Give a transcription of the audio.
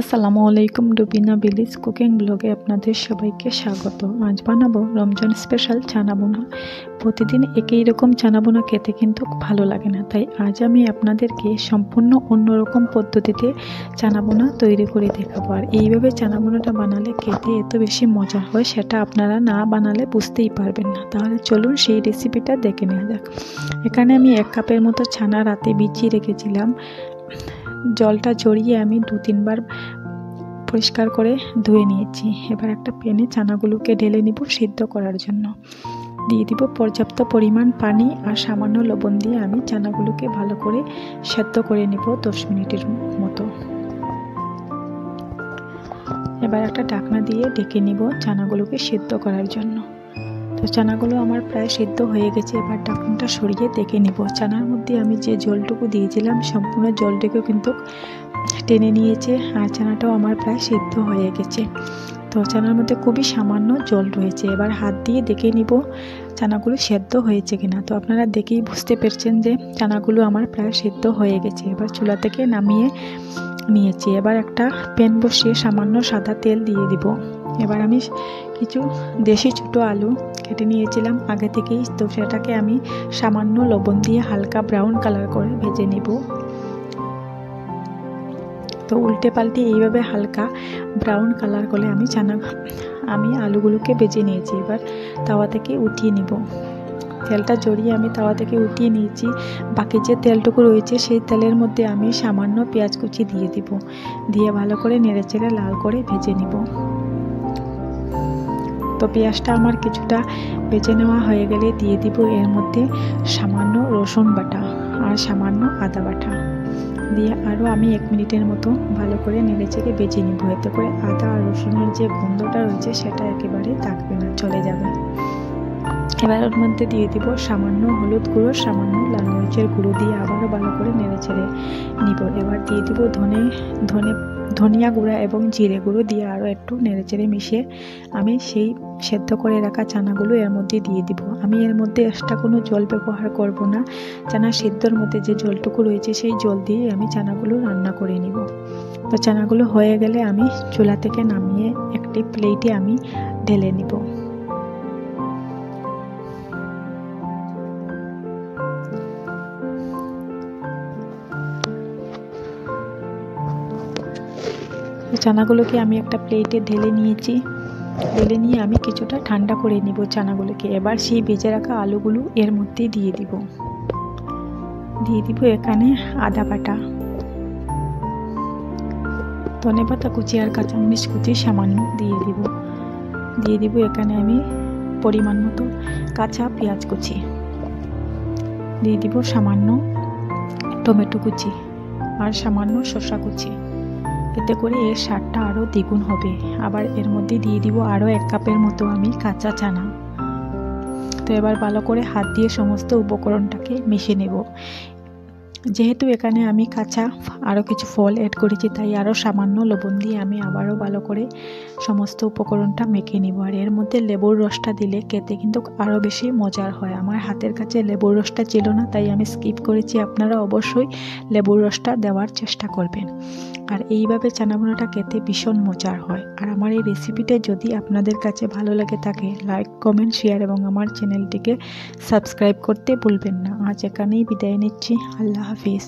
আসসালামু আলাইকুম, Rubina village cooking ব্লগে আপনাদের সবাইকে স্বাগত। আজ বানাবো রমজান স্পেশাল চানা বোনা। প্রতিদিন একই রকম চানা বোনা খেতে কিন্তু ভালো লাগে না, তাই আজ আমি আপনাদেরকে সম্পূর্ণ অন্যরকম পদ্ধতিতে চানা বোনা তৈরি করে দেখাবো। আর এইভাবে চানা বোনাটা বানালে খেতে এত বেশি মজা হয়, সেটা আপনারা না বানালে বুঝতেই পারবেন না। তাহলে চলুন সেই রেসিপিটা দেখে নেওয়া যাক। এখানে আমি 1 কাপের মতো চানা রাতে ভিজিয়ে রেখেছিলাম। জলটা ঝরিয়ে আমি 2-3 বার পরিষ্কার করে ধুয়ে নিয়েছি। এবার একটা প্যানে চানাগুলোকে ঢেলে নিব সিদ্ধ করার জন্য। দিয়ে দিব পর্যাপ্ত পরিমাণ পানি আর সামান্য লবণ দিয়ে আমি চানাগুলোকে ভালো করে সেদ্ধ করে নিব 10 মিনিটের মতো। এবার একটা ঢাকনা দিয়ে ঢেকে নিব চানাগুলোকে সিদ্ধ করার জন্য। তো চানাগুলো আমার প্রায় সিদ্ধ হয়ে গেছে। এবার ঢাকনাটা সরিয়ে দেখে নিব। চানার মধ্যে আমি যে জলটুকু দিয়েছিলাম সম্পূর্ণ জলটুকু কিন্তু টেনে নিয়েছে, আর চানাটাও আমার প্রায় সিদ্ধ হয়ে গেছে। তো চানার মধ্যে খুবই সামান্য জল রয়েছে। এবার হাত দিয়ে দেখে নিব চানাগুলো সেদ্ধ হয়েছে কিনা। তো আপনারা দেখেই বুঝতে পারছেন যে চানাগুলো আমার প্রায় সিদ্ধ হয়ে গেছে। এবার চুলা থেকে নামিয়ে নিয়েছি। এবার একটা প্যান বসিয়ে সামান্য সাদা তেল দিয়ে দিব। এবার আমি কিছু দেশি ছোটো আলু কেটে নিয়েছিলাম আগে থেকেই, তো সেটাকে আমি সামান্য লবণ দিয়ে হালকা ব্রাউন কালার করে ভেজে নিব। তো উল্টে পাল্টে এইভাবে হালকা ব্রাউন কালার করে আমি আলুগুলোকে ভেজে নিয়েছি। এবার তাওয়া থেকে উঠিয়ে নিব। তেলটা জড়িয়ে আমি তাওয়া থেকে উঠিয়ে নিয়েছি। বাকি যে তেলটুকু রয়েছে সেই তেলের মধ্যে আমি সামান্য পেঁয়াজ কুচি দিয়ে দিব। দিয়ে ভালো করে নেড়েচেড়ে লাল করে ভেজে নিব। তো পেঁয়াজটা আমার কিছুটা ভেজে নেওয়া হয়ে গেলে দিয়ে দিব এর মধ্যে সামান্য রসুন বাটা আর সামান্য আদা বাটা দিয়ে আরও আমি 1 মিনিটের মতো ভালো করে নেড়েচেড়ে ভেজে নিব। এতে করে আদা আর রসুনের যে গন্ধটা রয়েছে সেটা একেবারে থাকবে না, চলে যাবে। এবার ওর মধ্যে দিয়ে দিব সামান্য হলুদ গুঁড়ো, সামান্য লাল মরিচের গুঁড়ো দিয়ে আবারও ভালো করে নেড়েচেড়ে নিব। এবার দিয়ে দিব ধনিয়া গুঁড়া এবং জিরে গুঁড়ো দিয়ে আরও একটু নেড়েচেড়ে মিশিয়ে আমি সেই সেদ্ধ করে রাখা চানাগুলো এর মধ্যে দিয়ে দিব। আমি এর মধ্যে এক্সট্রা কোনো জল ব্যবহার করব না। চানা সেদ্ধর মধ্যে যে জলটুকু রয়েছে সেই জল দিয়ে আমি চানাগুলো রান্না করে নিব। তো চানাগুলো হয়ে গেলে আমি চুলা থেকে নামিয়ে একটি প্লেটে আমি ঢেলে নিব। চানাগুলোকে আমি একটা প্লেটে ঢেলে নিয়েছি। ঢেলে নিয়ে আমি কিছুটা ঠান্ডা করে নিব চানাগুলোকে। এবার সেই ভেজে রাখা আলুগুলো এর মধ্যে দিয়ে দিব। এখানে আদা বাটা, ধনেপাতা কুচি আর কাঁচামরিচ কুচি সামান্য দিয়ে দিব। এখানে আমি পরিমাণ মতো কাঁচা পেঁয়াজ কুচি দিয়ে দিব, সামান্য টমেটো কুচি আর সামান্য শসা কুচি। এতে করে এর স্বাদটা আরও দ্বিগুণ হবে। আবার এর মধ্যে দিয়ে দিব আরও 1 কাপের মতো আমি কাঁচা চানা। তো এবার ভালো করে হাত দিয়ে সমস্ত উপকরণটাকে মিশিয়ে নেব। যেহেতু এখানে আমি কাঁচা আরও কিছু ফল অ্যাড করেছি, তাই আরও সামান্য লবণ দিয়ে আমি আবারও ভালো করে সমস্ত উপকরণটা মেখে নিব। আর এর মধ্যে লেবুর রসটা দিলে খেতে কিন্তু আরও বেশি মজার হয়। আমার হাতের কাছে লেবুর রসটা ছিল না, তাই আমি স্কিপ করেছি। আপনারা অবশ্যই লেবুর রসটা দেওয়ার চেষ্টা করবেন। আর এইভাবে চানা বোনাটা খেতে ভীষণ মজার হয়। আর আমার এই রেসিপিটা যদি আপনাদের কাছে ভালো লাগে থাকে লাইক, কমেন্ট, শেয়ার এবং আমার চ্যানেলটিকে সাবস্ক্রাইব করতে ভুলবেন না। আজ এখানেই বিদায় নিচ্ছি। আল্লাহ হাফিজ।